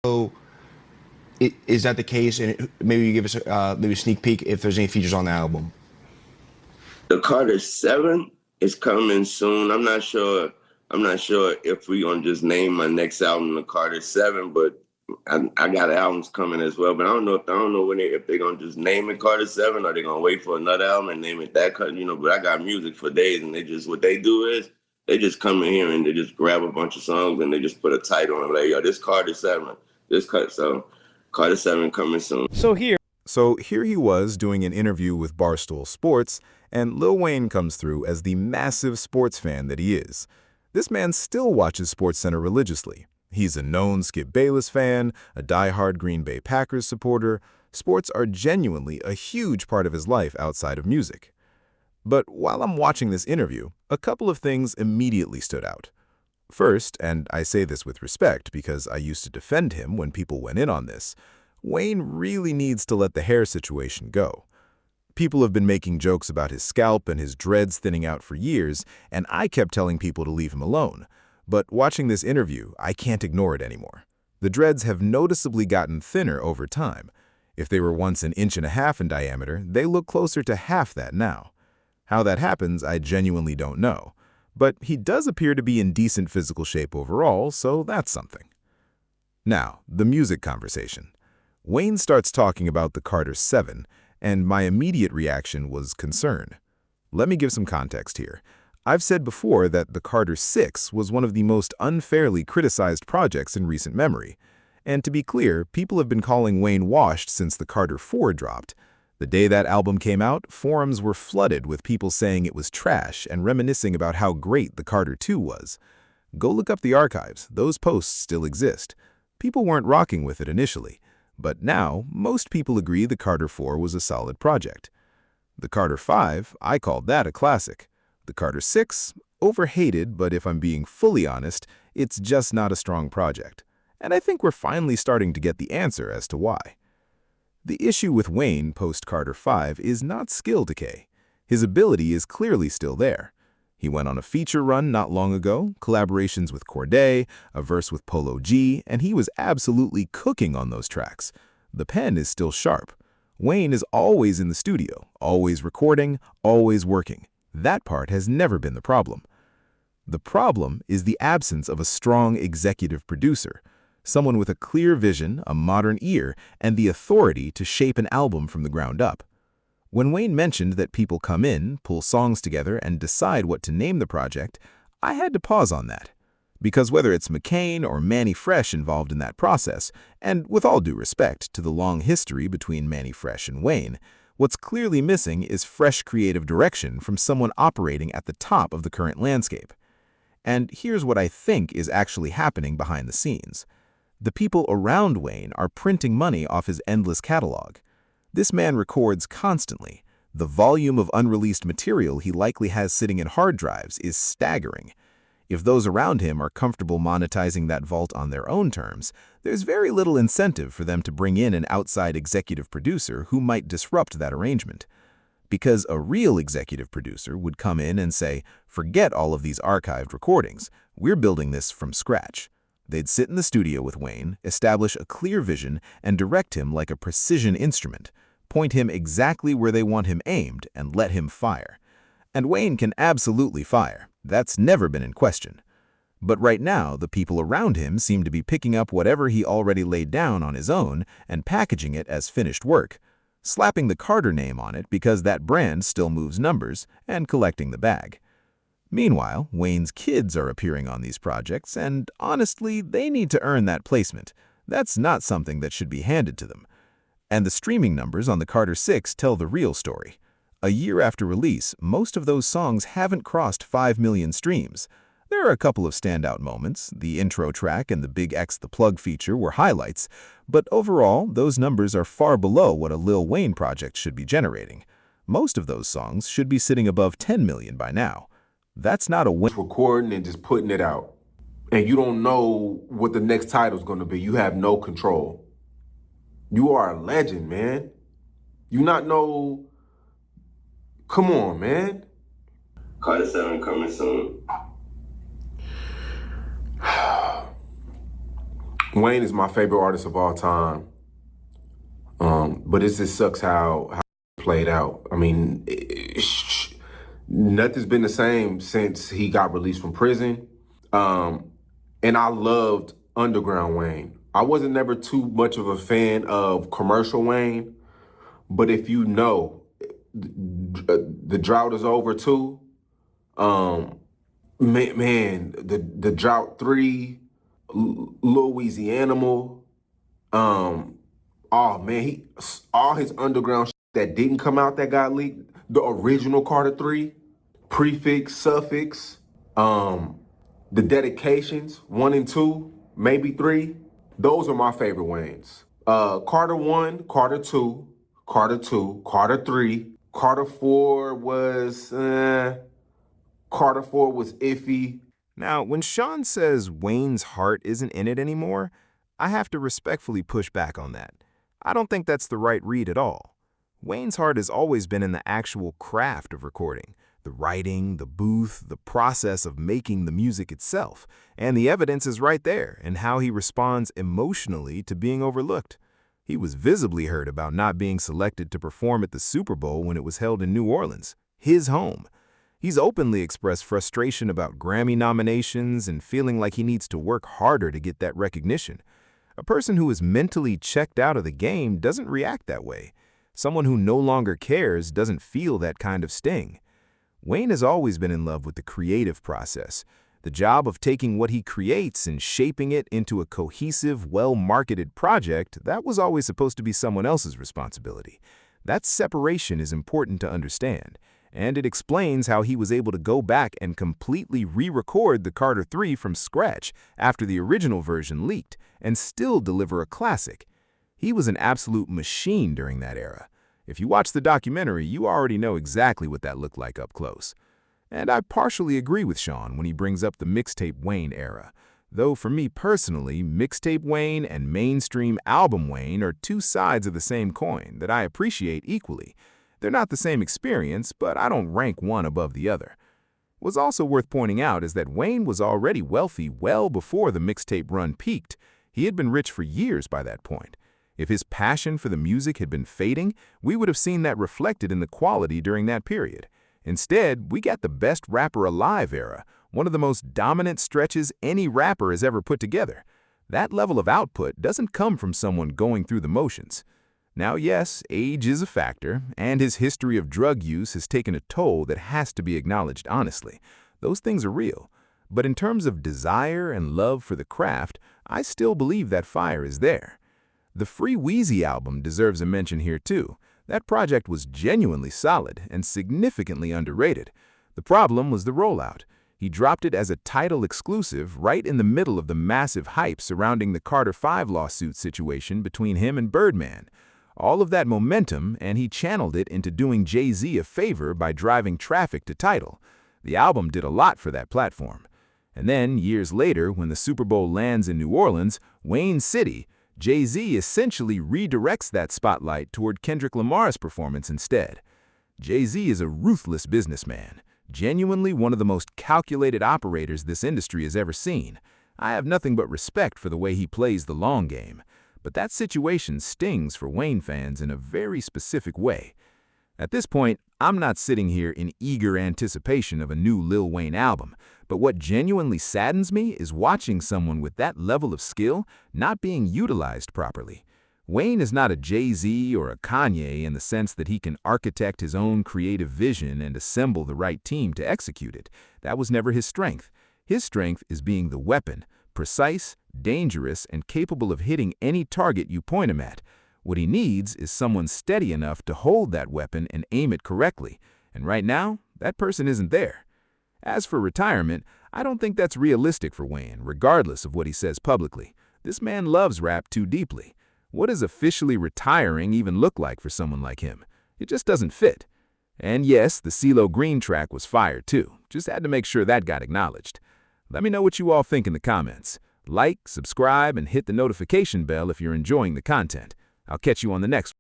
So is that the case? And maybe you give us maybe a sneak peek if there's any features on the album. The Carter 7 is coming soon. I'm not sure. I'm not sure if we're gonna just name my next album the Carter 7, but I got albums coming as well. But I don't know when if they're gonna just name it Carter 7 or they're gonna wait for another album and name it that. But I got music for days, and they just what they do is they just come in here and they just grab a bunch of songs and they just put a title on it, like, yo, this Carter 7, this cut. So Carter 7 coming soon. So here he was doing an interview with Barstool Sports, and Lil Wayne comes through as the massive sports fan that he is. This man still watches SportsCenter religiously. He's a known Skip Bayless fan, a diehard Green Bay Packers supporter. Sports are genuinely a huge part of his life outside of music. But while I'm watching this interview, a couple of things immediately stood out. First, and I say this with respect because I used to defend him when people went in on this, Wayne really needs to let the hair situation go. People have been making jokes about his scalp and his dreads thinning out for years, and I kept telling people to leave him alone. But watching this interview, I can't ignore it anymore. The dreads have noticeably gotten thinner over time. If they were once an inch and a half in diameter, they look closer to half that now. How that happens, I genuinely don't know. But he does appear to be in decent physical shape overall, so that's something. Now, the music conversation. Wayne starts talking about the Carter 7, and my immediate reaction was concern. Let me give some context here. I've said before that the Carter 6 was one of the most unfairly criticized projects in recent memory. And to be clear, people have been calling Wayne washed since the Carter 4 dropped. The day that album came out, forums were flooded with people saying it was trash and reminiscing about how great the Carter 2 was. Go look up the archives, those posts still exist. People weren't rocking with it initially. But now, most people agree the Carter 4 was a solid project. The Carter 5, I called that a classic. The Carter 6, overhated, but if I'm being fully honest, it's just not a strong project. And I think we're finally starting to get the answer as to why. The issue with Wayne post-Carter 5 is not skill decay. His ability is clearly still there. He went on a feature run not long ago, collaborations with Corday, a verse with Polo G, and he was absolutely cooking on those tracks. The pen is still sharp. Wayne is always in the studio, always recording, always working. That part has never been the problem. The problem is the absence of a strong executive producer, someone with a clear vision, a modern ear, and the authority to shape an album from the ground up. When Wayne mentioned that people come in, pull songs together, and decide what to name the project, I had to pause on that. Because whether it's McCain or Manny Fresh involved in that process, and with all due respect to the long history between Manny Fresh and Wayne, what's clearly missing is fresh creative direction from someone operating at the top of the current landscape. And here's what I think is actually happening behind the scenes. The people around Wayne are printing money off his endless catalog. This man records constantly. The volume of unreleased material he likely has sitting in hard drives is staggering. If those around him are comfortable monetizing that vault on their own terms, there's very little incentive for them to bring in an outside executive producer who might disrupt that arrangement. Because a real executive producer would come in and say, forget all of these archived recordings, we're building this from scratch. They'd sit in the studio with Wayne, establish a clear vision, and direct him like a precision instrument, point him exactly where they want him aimed, and let him fire. And Wayne can absolutely fire. That's never been in question. But right now, the people around him seem to be picking up whatever he already laid down on his own and packaging it as finished work, slapping the Carter name on it because that brand still moves numbers, and collecting the bag. Meanwhile, Wayne's kids are appearing on these projects, and honestly, they need to earn that placement. That's not something that should be handed to them. And the streaming numbers on the Carter 6 tell the real story. A year after release, most of those songs haven't crossed 5 million streams. There are a couple of standout moments. The intro track and the Big X the Plug feature were highlights, but overall, those numbers are far below what a Lil Wayne project should be generating. Most of those songs should be sitting above 10 million by now. That's not a win. Recording and just putting it out. And you don't know what the next title's gonna be. You have no control. You are a legend, man. You not know, come on, man. Carter 7 coming soon. Wayne is my favorite artist of all time. But it just sucks how it played out. I mean, nothing's been the same since he got released from prison. And I loved Underground Wayne. I wasn't never too much of a fan of commercial Wayne, but if you know, the drought is over too. Um, man, the drought 3, Louisianimal. Oh man, all his underground that didn't come out that got leaked. The original Carter 3, prefix, suffix, the dedications 1 and 2, maybe 3. Those are my favorite Waynes. Carter 1, Carter 2, Carter 2, Carter 3, Carter 4 was Carter 4 was iffy. Now, when Sean says Wayne's heart isn't in it anymore, I have to respectfully push back on that. I don't think that's the right read at all. Wayne's heart has always been in the actual craft of recording, the writing, the booth, the process of making the music itself, and the evidence is right there in how he responds emotionally to being overlooked. He was visibly hurt about not being selected to perform at the Super Bowl when it was held in New Orleans, his home. He's openly expressed frustration about Grammy nominations and feeling like he needs to work harder to get that recognition. A person who is mentally checked out of the game doesn't react that way. Someone who no longer cares doesn't feel that kind of sting. Wayne has always been in love with the creative process. The job of taking what he creates and shaping it into a cohesive, well-marketed project, that was always supposed to be someone else's responsibility. That separation is important to understand, and it explains how he was able to go back and completely re-record the Carter 3 from scratch after the original version leaked and still deliver a classic. He was an absolute machine during that era. If you watch the documentary, you already know exactly what that looked like up close. And I partially agree with Sean when he brings up the mixtape Wayne era. Though for me personally, mixtape Wayne and mainstream album Wayne are two sides of the same coin that I appreciate equally. They're not the same experience, but I don't rank one above the other. What's also worth pointing out is that Wayne was already wealthy well before the mixtape run peaked. He had been rich for years by that point. If his passion for the music had been fading, we would have seen that reflected in the quality during that period. Instead, we got the best rapper alive era, one of the most dominant stretches any rapper has ever put together. That level of output doesn't come from someone going through the motions. Now, yes, age is a factor, and his history of drug use has taken a toll that has to be acknowledged honestly. Those things are real. But in terms of desire and love for the craft, I still believe that fire is there. The Free Wheezy album deserves a mention here too. That project was genuinely solid and significantly underrated. The problem was the rollout. He dropped it as a Tidal exclusive right in the middle of the massive hype surrounding the Carter 5 lawsuit situation between him and Birdman. All of that momentum, and he channeled it into doing Jay-Z a favor by driving traffic to Tidal. The album did a lot for that platform. And then, years later, when the Super Bowl lands in New Orleans, Wayne City, Jay-Z essentially redirects that spotlight toward Kendrick Lamar's performance instead. Jay-Z is a ruthless businessman, genuinely one of the most calculated operators this industry has ever seen. I have nothing but respect for the way he plays the long game. But that situation stings for Wayne fans in a very specific way. At this point, I'm not sitting here in eager anticipation of a new Lil Wayne album, but what genuinely saddens me is watching someone with that level of skill not being utilized properly. Wayne is not a Jay-Z or a Kanye in the sense that he can architect his own creative vision and assemble the right team to execute it. That was never his strength. His strength is being the weapon, precise, dangerous, and capable of hitting any target you point him at. What he needs is someone steady enough to hold that weapon and aim it correctly, and right now, that person isn't there. As for retirement, I don't think that's realistic for Wayne, regardless of what he says publicly. This man loves rap too deeply. What does officially retiring even look like for someone like him? It just doesn't fit. And yes, the CeeLo Green track was fire too. Just had to make sure that got acknowledged. Let me know what you all think in the comments. Like, subscribe, and hit the notification bell if you're enjoying the content. I'll catch you on the next one.